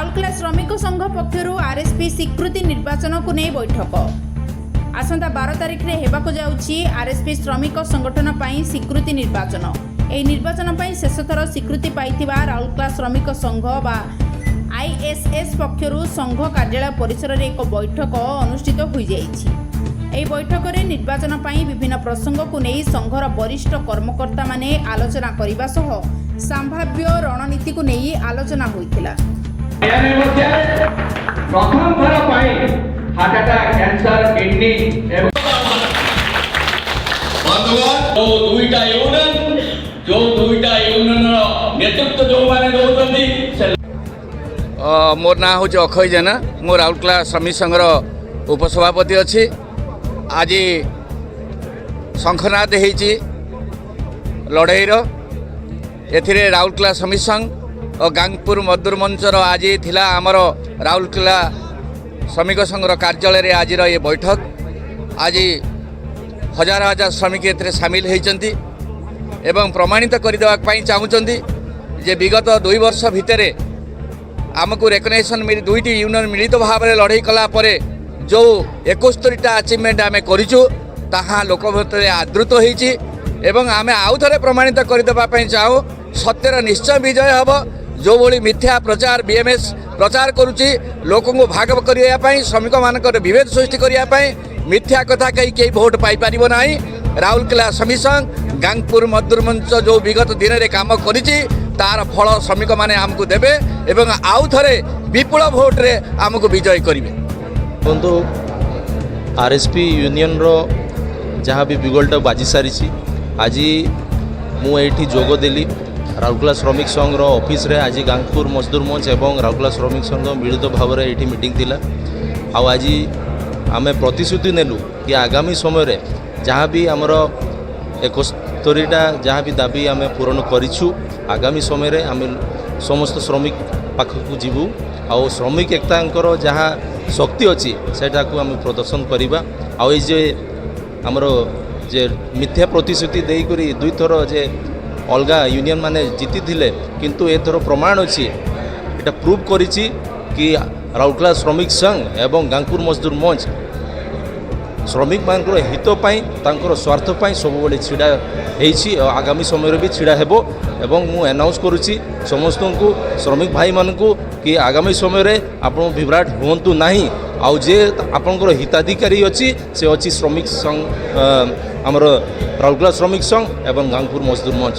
राउरकेला श्रमिक संघ पक्षर आरएसपी स्वीकृति निर्वाचन को नहीं बैठक आसंता 12 तारिख में हेबाकु जाउछि आरएसपी श्रमिक संगठन पर स्वीकृति निर्वाचन। यह निर्वाचन पर शेषथर स्वीकृति पाइथिबा राउरकेला श्रमिक संघ बा आईएसएस पक्षर संघ कार्यालय परिसर में एक बैठक अनुष्ठित हो जाइछि। ଏହି ବୈଠକରେ ନିର୍ବାଚନ ପାଇଁ ବିଭିନ୍ନ ପ୍ରସଙ୍ଗକୁ ନେଇ ସଂଘର ବରିଷ୍ଠ କର୍ମକର୍ତ୍ତା ମାନେ ଆଲୋଚନା କରିବା ସହ ସମ୍ଭାବ୍ୟ ରଣନୀତିକୁ ନେଇ ଆଲୋଚନା ହୋଇଥିଲା। ପ୍ରଥମ ଥର ପାଇଁ ହାର୍ଟ ଆଟାକ୍, କ୍ୟାନ୍ସର, କିଡନୀ ଏବଂ ଯୋଉ ଦୁଇଟା ୟୁନିୟନର ନେତୃତ୍ୱ ଯୋଉମାନେ ଦେଉଛନ୍ତି। मोर ना हूँ अक्षय जेना, मो राउरकेला श्रमिक संघर उपसभापति अच्छी। आज शंखनाद होती लड़ईर एथिरे राउरकेला श्रमिक संघ और गांगपुर मजदूर मंचर आज थिला आमर राउरकेला श्रमिक संघर कार्यालय आज ये बैठक। आज हजार हजार श्रमिक एथिरे सामिल होती एवं प्रमाणित करदेवाई चाहूँगी जे विगत 2 वर्ष भितर आमको रेकग्नाइजेशन मिली 2टी यूनियन मिलित भाव में लड़ई कला परे जो 71टा अचिवमेंट आम करूँ ताहा लोक भीतर आदृत होती आम आउ थे प्रमाणित करदेवाई चाहूँ सत्यर निश्चय विजय हम। जो भली मिथ्या प्रचार बीएमएस प्रचार करुच्ची लोक भाग करने श्रमिक मान विभेद सृष्टि करने मिथ्या कथा कही कई भोट पाइपर ना। राउरकेला श्रमिक संघ गांगपुर मजदूर मंच जो विगत दिन में कम करी तार फल श्रमिक मैंने आमको देवे एवं आउ थे विपुल भोट्रे आमको विजय करेंगे। बंधु आरएसपी यूनियन रो जहाँ भी बिगलटा बाजी सारी आज मुझे जोगदेली राउरकेला श्रमिक संघ ऑफिस रे आज गांगपुर मजदूर मंच एवं राउरकेला श्रमिक संघ मिलित भाव में ये मीटिंग थिला। आज आम प्रतिश्रुति नेलु कि आगामी समय जहाँ भी आमर 71टा जहाँ भी दाबी आम पूरण करूँ आगामी समय रे आम समस्त श्रमिक पाखक जीवु आउ श्रमिक एकता जहाँ शक्ति अच्छी सेटा को आम प्रदर्शन करवा। आउ जे आमर जे मिथ्या प्रतिश्रुति देकर 2 थर जे अलगा यूनियन माने जीति थिले किंतु एथर प्रमाण अच्छी एटा प्रूव करिछि कि राउरकेला श्रमिक संघ एवं गांगपुर मजदूर मंच श्रमिक मान हित पाई तांकर स्वार्थ पाई सब बेले छिड़ा होइछि आगामी समय भी छिड़ा हेबो एवं मु अनाउंस करुछि समस्त को श्रमिक भाई मानकु कि आगामी समय रे आपण विभ्राट हुंतु नाही। आउ जे आपनकर हिताधिकारी अच्छी से अच्छी श्रमिक संघ आमर राउरकेला श्रमिक संघ एवं गांगपुर मजदूर मंच।